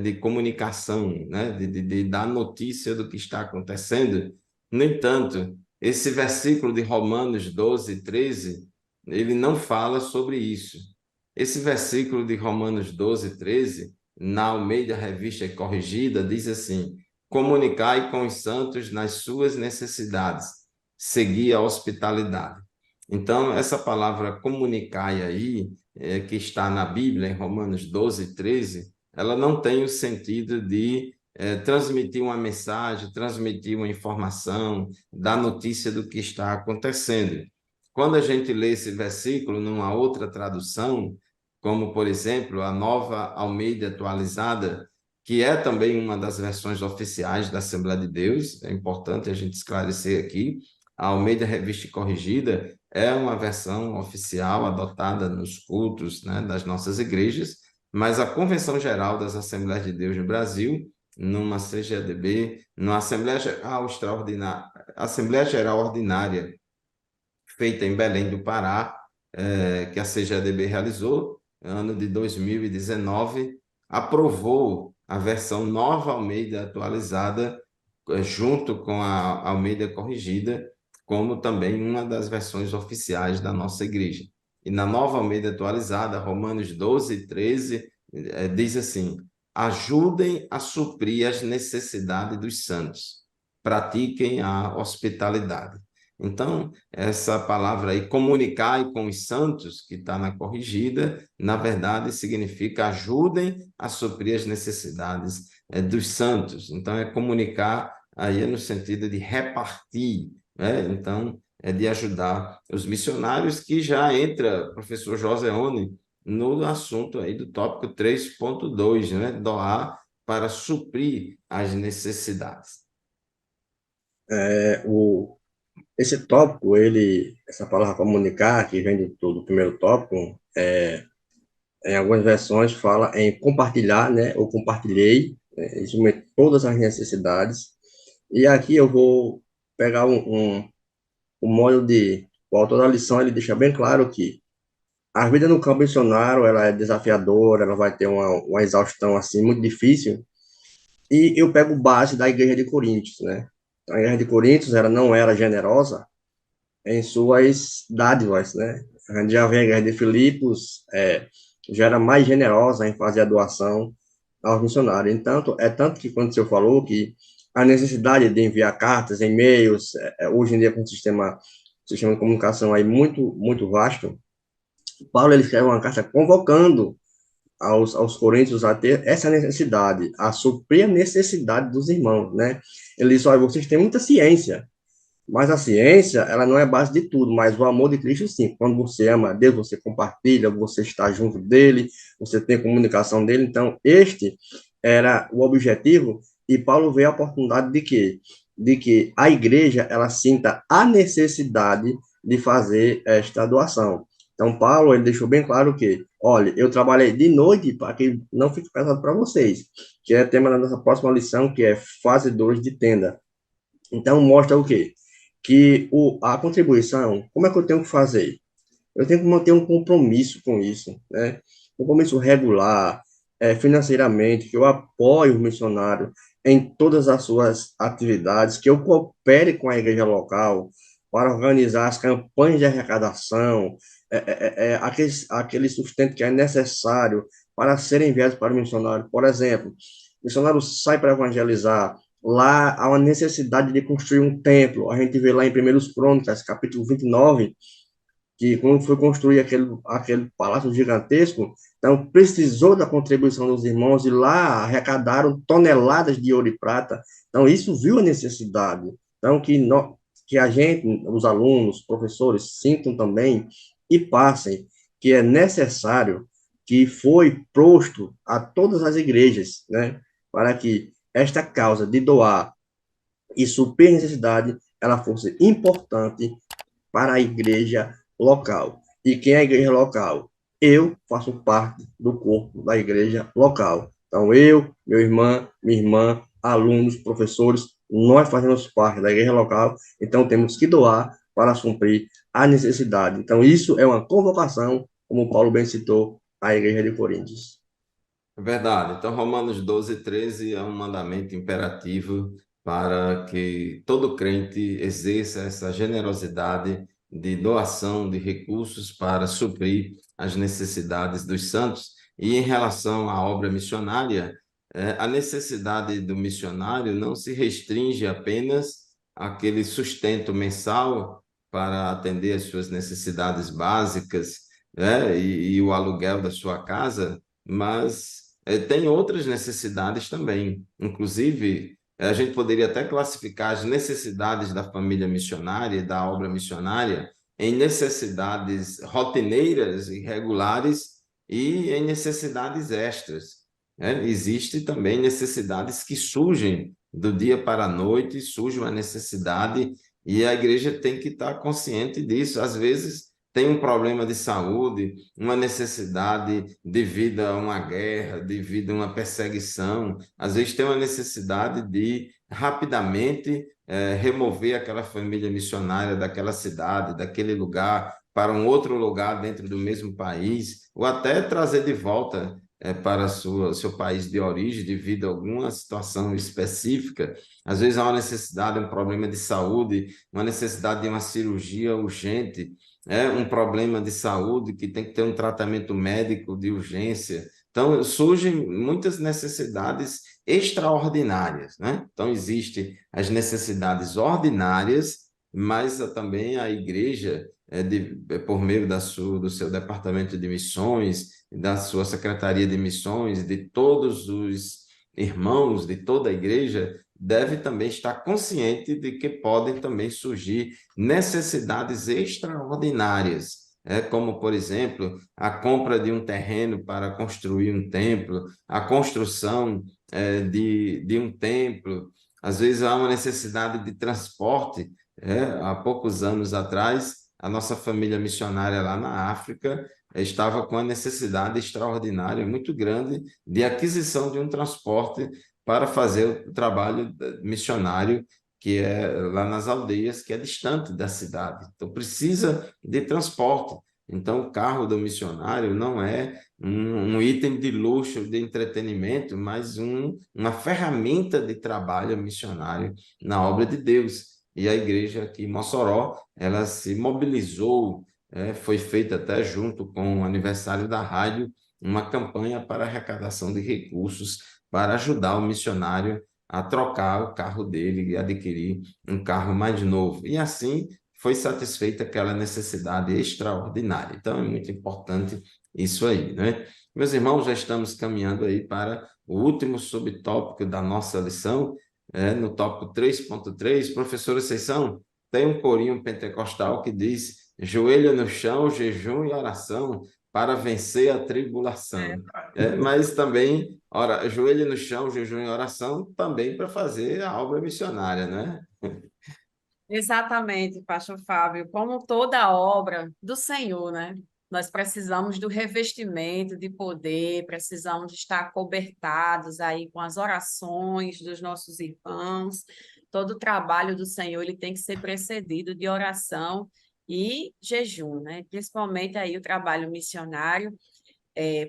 de comunicação, né? de dar notícia do que está acontecendo. No entanto, esse versículo de Romanos 12, 13, ele não fala sobre isso. Esse versículo de Romanos 12, 13, na Almeida Revista Corrigida, diz assim: comunicai com os santos nas suas necessidades, seguir a hospitalidade. Então, essa palavra comunicai aí, que está na Bíblia, em Romanos 12, 13, ela não tem o sentido de transmitir uma mensagem, transmitir uma informação, dar notícia do que está acontecendo. Quando a gente lê esse versículo numa outra tradução, como, por exemplo, a Nova Almeida Atualizada, que é também uma das versões oficiais da Assembleia de Deus, é importante a gente esclarecer aqui, a Almeida Revista Corrigida é uma versão oficial adotada nos cultos, né, das nossas igrejas, mas a Convenção Geral das Assembleias de Deus no Brasil, numa CGADB, numa Assembleia Geral Extraordinária, Assembleia Geral Ordinária, feita em Belém do Pará, que a CGADB realizou, ano de 2019, aprovou a versão Nova Almeida Atualizada, junto com a Almeida Corrigida, como também uma das versões oficiais da nossa igreja. E na Nova Almeida Atualizada, Romanos 12, 13, diz assim: ajudem a suprir as necessidades dos santos, pratiquem a hospitalidade. Então, essa palavra aí, comunicar com os santos, que está na corrigida, na verdade significa ajudem a suprir as necessidades dos santos. Então, é comunicar aí no sentido de repartir, né? Então, de ajudar os missionários, que já entra, professor Joseone, no assunto aí do tópico 3.2, né? Doar para suprir as necessidades. Esse tópico, essa palavra comunicar, que vem do primeiro tópico, em algumas versões fala em compartilhar, né, ou compartilhei, né, isso mete todas as necessidades. E aqui eu vou pegar um modo de, o autor da lição, ele deixa bem claro que a vida no campo missionário, ela é desafiadora, ela vai ter uma exaustão, assim, muito difícil. E eu pego base da igreja de Coríntios, né? A igreja de Coríntios, ela não era generosa em suas dádivas, né? A gente já vê a igreja de Filipos, já era mais generosa em fazer a doação aos missionários. Então, é tanto que quando o senhor falou que a necessidade de enviar cartas, e-mails, hoje em dia com o sistema de comunicação aí muito vasto, Paulo ele escreve uma carta convocando aos coríntios a ter essa necessidade, a suprir a necessidade dos irmãos, né? Ele diz, olha, vocês têm muita ciência, mas a ciência, ela não é base de tudo, mas o amor de Cristo, sim. Quando você ama a Deus, você compartilha, você está junto dele, você tem comunicação dele. Então, este era o objetivo, e Paulo vê a oportunidade de quê? De que a igreja, ela sinta a necessidade de fazer esta doação. Então, Paulo, ele deixou bem claro que, olha, eu trabalhei de noite para que não fique pesado para vocês, que é tema da nossa próxima lição, que é fazedores de tenda. Então, mostra o quê? Que a contribuição, como é que eu tenho que fazer? Eu tenho que manter um compromisso com isso, né? Um compromisso regular, financeiramente, que eu apoie o missionário em todas as suas atividades, que eu coopere com a igreja local para organizar as campanhas de arrecadação, aquele sustento que é necessário para serem enviados para o missionário. Por exemplo, o missionário sai para evangelizar, lá há uma necessidade de construir um templo. A gente vê lá em 1 Crônicas, capítulo 29, que quando foi construir aquele palácio gigantesco, então precisou da contribuição dos irmãos e lá arrecadaram toneladas de ouro e prata. Então isso viu a necessidade. Então que a gente, os alunos, professores, sintam também e passem que é necessário, que foi posto a todas as igrejas, né, para que esta causa de doar e suprir a necessidade, ela fosse importante para a igreja local. E quem é a igreja local? Eu faço parte do corpo da igreja local. Então, eu, minha irmã, alunos, professores, nós fazemos parte da igreja local, então temos que doar para suprir a necessidade. Então, isso é uma convocação, como Paulo bem citou, à igreja de Coríntios. É verdade. Então, Romanos 12:13 é um mandamento imperativo para que todo crente exerça essa generosidade de doação de recursos para suprir as necessidades dos santos. E em relação à obra missionária, a necessidade do missionário não se restringe apenas àquele sustento mensal para atender às suas necessidades básicas, né, e o aluguel da sua casa, mas tem outras necessidades também. Inclusive, a gente poderia até classificar as necessidades da família missionária e da obra missionária em necessidades rotineiras e regulares e em necessidades extras, né? Existem também necessidades que surgem do dia para a noite, surge uma necessidade e a igreja tem que estar consciente disso. Às vezes, tem um problema de saúde, uma necessidade devido a uma guerra, devido a uma perseguição, às vezes tem uma necessidade de rapidamente remover aquela família missionária daquela cidade, daquele lugar, para um outro lugar dentro do mesmo país, ou até trazer de volta para seu país de origem, devido a alguma situação específica. Às vezes há uma necessidade, um problema de saúde, uma necessidade de uma cirurgia urgente, um problema de saúde que tem que ter um tratamento médico de urgência. Então, surgem muitas necessidades extraordinárias, né? Então, existem as necessidades ordinárias, mas também a igreja, por meio do seu departamento de missões, da sua secretaria de missões, de todos os irmãos de toda a igreja, deve também estar consciente de que podem também surgir necessidades extraordinárias, como, por exemplo, a compra de um terreno para construir um templo, a construção de um templo. Às vezes há uma necessidade de transporte. Há poucos anos atrás, a nossa família missionária lá na África estava com a necessidade extraordinária, muito grande, de aquisição de um transporte para fazer o trabalho missionário que é lá nas aldeias, que é distante da cidade. Então, precisa de transporte. Então, o carro do missionário não é um item de luxo, de entretenimento, mas uma ferramenta de trabalho missionário na obra de Deus. E a igreja aqui em Mossoró, ela se mobilizou, foi feita até junto com o aniversário da rádio, uma campanha para arrecadação de recursos para ajudar o missionário a trocar o carro dele e adquirir um carro mais novo. E assim foi satisfeita aquela necessidade extraordinária. Então, é muito importante isso aí, né? Meus irmãos, já estamos caminhando aí para o último subtópico da nossa lição, no tópico 3.3. Professora Conceição, tem um corinho pentecostal que diz: joelho no chão, jejum e oração para vencer a tribulação. Mas também, ora, joelho no chão, jejum e oração, também para fazer a obra missionária, né? Exatamente, pastor Fábio. Como toda obra do Senhor, né? Nós precisamos do revestimento de poder, precisamos de estar cobertados aí com as orações dos nossos irmãos. Todo o trabalho do Senhor, ele tem que ser precedido de oração e jejum, né? Principalmente aí o trabalho missionário,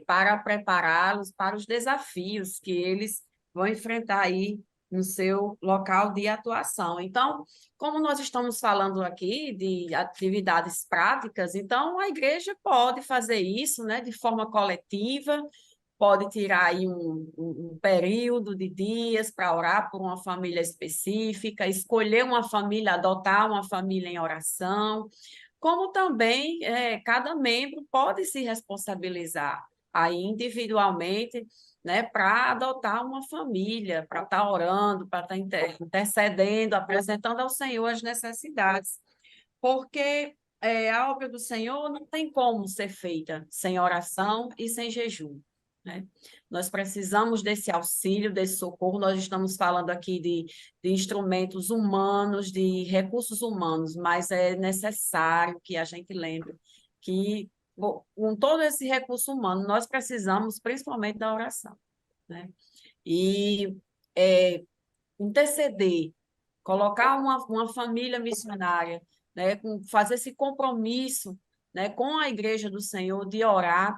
para prepará-los para os desafios que eles vão enfrentar aí no seu local de atuação. Então, como nós estamos falando aqui de atividades práticas, então a igreja pode fazer isso, né, de forma coletiva, pode tirar aí um período de dias para orar por uma família específica, escolher uma família, adotar uma família em oração, como também cada membro pode se responsabilizar aí individualmente, né, para adotar uma família, para estar orando, para estar intercedendo, apresentando ao Senhor as necessidades, porque a obra do Senhor não tem como ser feita sem oração e sem jejum, né? Nós precisamos desse auxílio, desse socorro. Nós estamos falando aqui de instrumentos humanos, de recursos humanos, mas é necessário que a gente lembre que, bom, com todo esse recurso humano, nós precisamos principalmente da oração, né? E interceder, colocar uma família missionária, né, fazer esse compromisso, né, com a Igreja do Senhor de orar,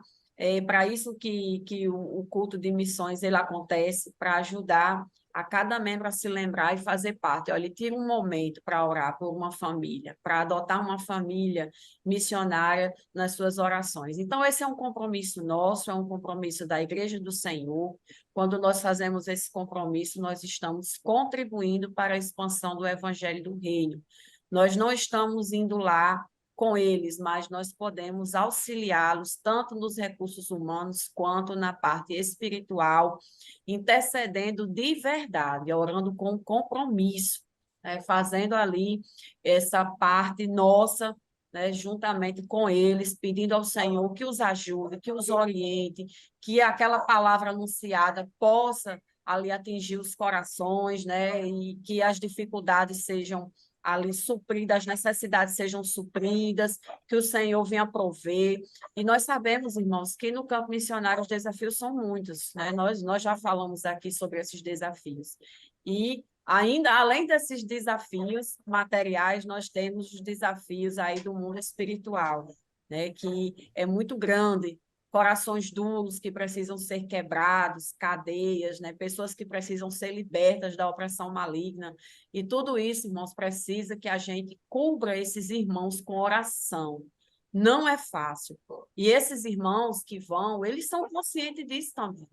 para isso que o culto de missões ele acontece, para ajudar a cada membro a se lembrar e fazer parte. Olha, tira um momento para orar por uma família, para adotar uma família missionária nas suas orações. Então, esse é um compromisso nosso, é um compromisso da Igreja do Senhor. Quando nós fazemos esse compromisso, nós estamos contribuindo para a expansão do Evangelho do Reino. Nós não estamos indo lá com eles, mas nós podemos auxiliá-los tanto nos recursos humanos quanto na parte espiritual, intercedendo de verdade, orando com compromisso, né, fazendo ali essa parte nossa, né, juntamente com eles, pedindo ao Senhor que os ajude, que os oriente, que aquela palavra anunciada possa ali atingir os corações, né, e que as dificuldades sejam ali supridas, as necessidades sejam supridas, que o Senhor venha prover. E nós sabemos, irmãos, que no campo missionário os desafios são muitos, né? Nós já falamos aqui sobre esses desafios. E ainda, além desses desafios materiais, nós temos os desafios aí do mundo espiritual, né? Que é muito grande, corações duros que precisam ser quebrados, cadeias, né? Pessoas que precisam ser libertas da opressão maligna. E tudo isso, irmãos, precisa que a gente cubra esses irmãos com oração. Não é fácil. E esses irmãos que vão, eles são conscientes disso também.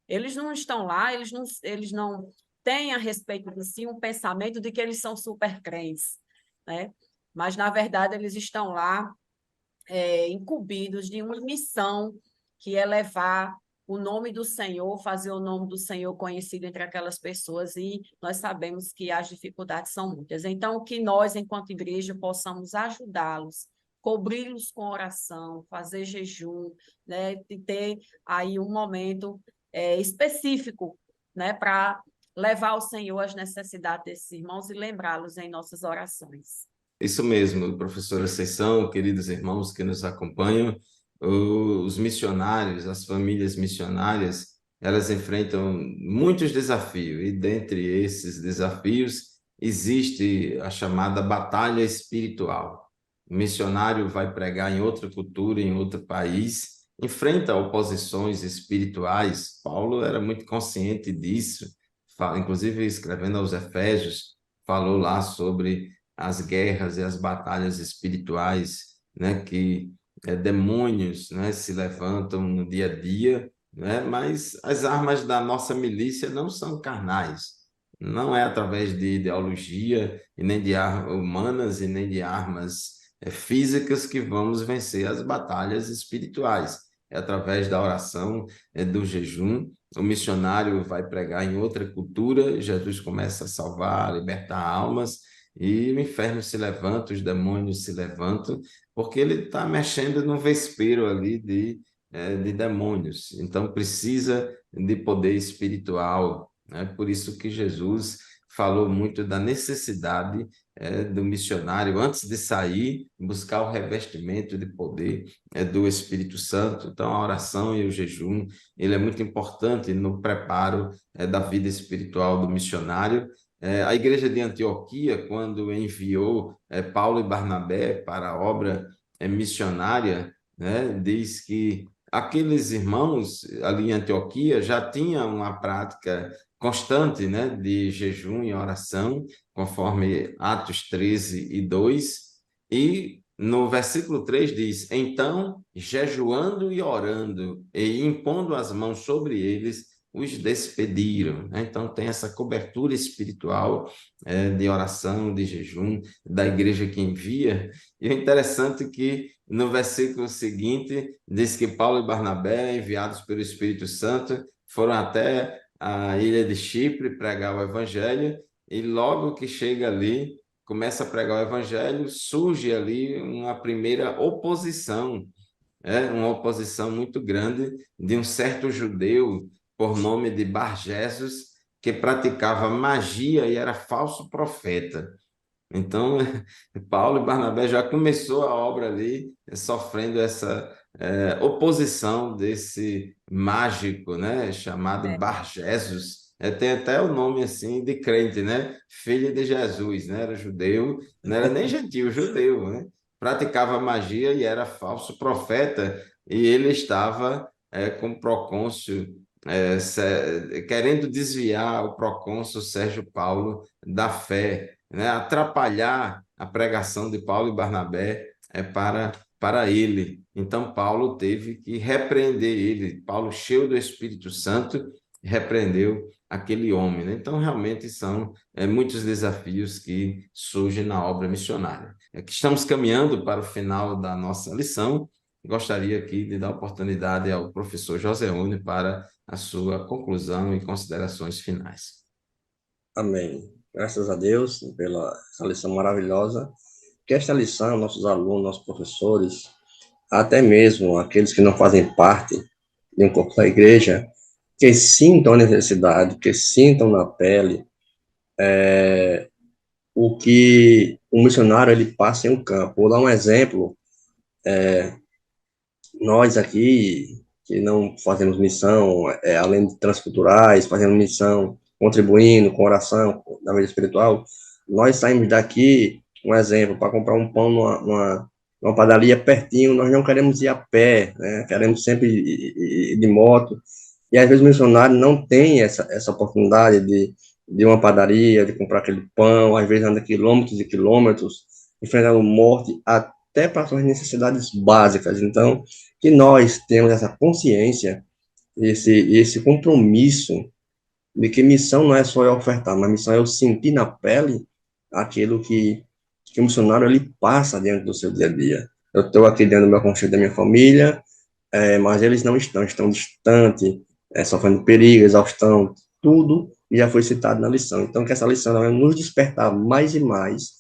Eles não estão lá, eles não têm a respeito de si um pensamento de que eles são super crentes, né? Mas, na verdade, eles estão lá incumbidos de uma missão que é levar o nome do Senhor, fazer o nome do Senhor conhecido entre aquelas pessoas, e nós sabemos que as dificuldades são muitas. Então, que nós, enquanto igreja, possamos ajudá-los, cobri-los com oração, fazer jejum, né, e ter aí um momento específico, né, para levar ao Senhor as necessidades desses irmãos e lembrá-los em nossas orações. Isso mesmo, professora Conceição, queridos irmãos que nos acompanham, os missionários, as famílias missionárias, elas enfrentam muitos desafios, e dentre esses desafios existe a chamada batalha espiritual. O missionário vai pregar em outra cultura, em outro país, enfrenta oposições espirituais. Paulo era muito consciente disso, inclusive escrevendo aos Efésios, falou lá sobre as guerras e as batalhas espirituais, né, que demônios, né, se levantam no dia a dia, né, mas as armas da nossa milícia não são carnais, não é através de ideologia e nem de armas humanas e nem de armas físicas que vamos vencer as batalhas espirituais. É através da oração, do jejum. O missionário vai pregar em outra cultura, Jesus começa a salvar, a libertar almas, e o inferno se levanta, os demônios se levantam, porque ele está mexendo no vespeiro ali de demônios. Então, precisa de poder espiritual, né? Por isso que Jesus falou muito da necessidade do missionário, antes de sair, buscar o revestimento de poder do Espírito Santo. Então, a oração e o jejum, ele é muito importante no preparo da vida espiritual do missionário. A igreja de Antioquia, quando enviou Paulo e Barnabé para a obra missionária, né, diz que aqueles irmãos ali em Antioquia já tinham uma prática constante, né, de jejum e oração, conforme Atos 13:2, e no versículo 3 diz: então, jejuando e orando e impondo as mãos sobre eles, os despediram, né? Então, tem essa cobertura espiritual de oração, de jejum, da igreja que envia. E é interessante que no versículo seguinte diz que Paulo e Barnabé, enviados pelo Espírito Santo, foram até a ilha de Chipre pregar o evangelho, e logo que chega ali, começa a pregar o evangelho, surge ali uma primeira oposição, uma oposição muito grande de um certo judeu por nome de Bar-Jesus, que praticava magia e era falso profeta. Então, Paulo e Barnabé já começou a obra ali, sofrendo essa oposição desse mágico, né, chamado Bar-Jesus. Tem até o nome assim de crente, né? Filho de Jesus, né? Era judeu, não era nem gentil, judeu, né? Praticava magia e era falso profeta, e ele estava com o procônsul, querendo desviar o procônsul Sérgio Paulo da fé, né, atrapalhar a pregação de Paulo e Barnabé para ele. Então, Paulo teve que repreender ele. Paulo, cheio do Espírito Santo, repreendeu aquele homem, né? Então, realmente são muitos desafios que surgem na obra missionária. Que estamos caminhando para o final da nossa lição. Gostaria aqui de dar oportunidade ao professor Joseone para a sua conclusão e considerações finais. Amém. Graças a Deus pela essa lição maravilhosa. Que esta lição, nossos alunos, nossos professores, até mesmo aqueles que não fazem parte de um corpo da igreja, que sintam a necessidade, que sintam na pele o que o missionário ele passa em um campo. Vou dar um exemplo. Nós aqui, que não fazemos missão, além de transculturais, fazendo missão, contribuindo com oração na vida espiritual, nós saímos daqui, um exemplo, para comprar um pão numa padaria pertinho, nós não queremos ir a pé, né? Queremos sempre ir de moto, e às vezes o missionário não tem essa oportunidade de uma padaria, de comprar aquele pão, às vezes anda quilômetros e quilômetros, enfrentando morte, até para suas necessidades básicas. Então, que nós temos essa consciência, esse compromisso de que missão não é só eu ofertar, mas missão é eu sentir na pele aquilo que o missionário ele passa dentro do seu dia a dia. Eu estou aqui dentro do meu aconchego da minha família, mas eles não estão distantes, sofrendo perigo, exaustão, tudo já foi citado na lição. Então, que essa lição vai nos despertar mais e mais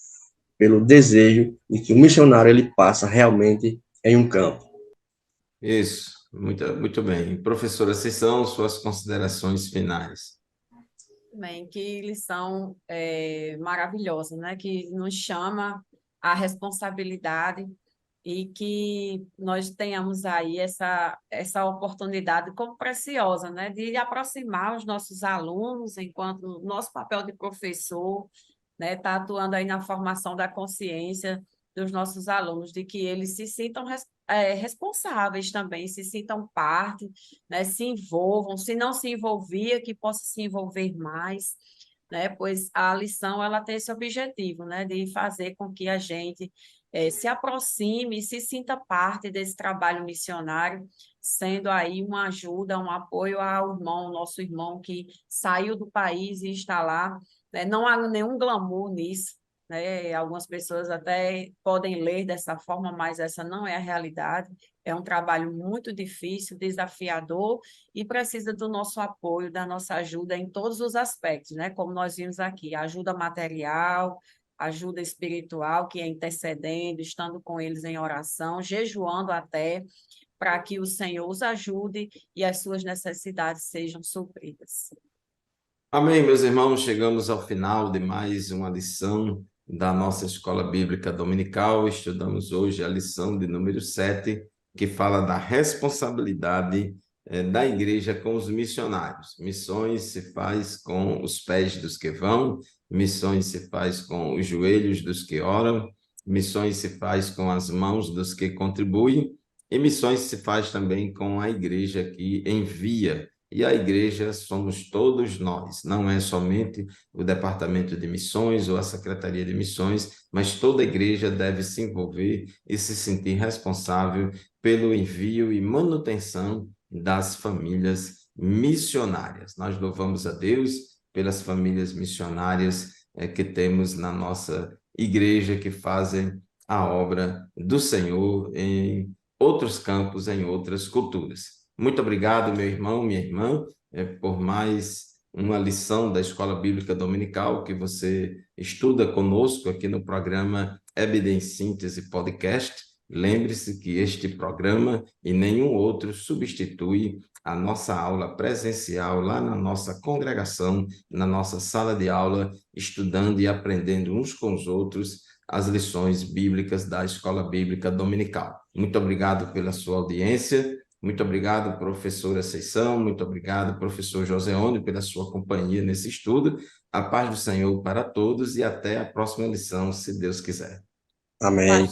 pelo desejo de que o missionário ele passa realmente em um campo. Isso, muito bem. Professora, essas são suas considerações finais. Bem, que lição maravilhosa, né? Que nos chama à responsabilidade e que nós tenhamos aí essa oportunidade como preciosa, né? De aproximar os nossos alunos, enquanto nosso papel de professor, né? Está atuando aí na formação da consciência dos nossos alunos, de que eles se sintam responsáveis também, se sintam parte, né? Se envolvam, se não se envolvia, que possa se envolver mais, né? Pois a lição ela tem esse objetivo, né? De fazer com que a gente se aproxime, se sinta parte desse trabalho missionário, sendo aí uma ajuda, um apoio ao irmão, nosso irmão que saiu do país e está lá, né? Não há nenhum glamour nisso, né? Algumas pessoas até podem ler dessa forma, mas essa não é a realidade. É um trabalho muito difícil, desafiador e precisa do nosso apoio, da nossa ajuda em todos os aspectos, né? Como nós vimos aqui, ajuda material, ajuda espiritual, que é intercedendo, estando com eles em oração, jejuando até, para que o Senhor os ajude e as suas necessidades sejam supridas. Amém, meus irmãos, chegamos ao final de mais uma lição da nossa Escola Bíblica Dominical. Estudamos hoje a lição de número 7, que fala da responsabilidade da igreja com os missionários. Missões se faz com os pés dos que vão, missões se faz com os joelhos dos que oram, missões se faz com as mãos dos que contribuem, e missões se faz também com a igreja que envia. E a igreja somos todos nós, não é somente o departamento de missões ou a secretaria de missões, mas toda a igreja deve se envolver e se sentir responsável pelo envio e manutenção das famílias missionárias. Nós louvamos a Deus pelas famílias missionárias que temos na nossa igreja, que fazem a obra do Senhor em outros campos, em outras culturas. Muito obrigado, meu irmão, minha irmã, por mais uma lição da Escola Bíblica Dominical que você estuda conosco aqui no programa EBD em Síntese Podcast. Lembre-se que este programa e nenhum outro substitui a nossa aula presencial lá na nossa congregação, na nossa sala de aula, estudando e aprendendo uns com os outros as lições bíblicas da Escola Bíblica Dominical. Muito obrigado pela sua audiência. Muito obrigado, professora Ceição, muito obrigado, professor Joseone, pela sua companhia nesse estudo. A paz do Senhor para todos e até a próxima lição, se Deus quiser. Amém.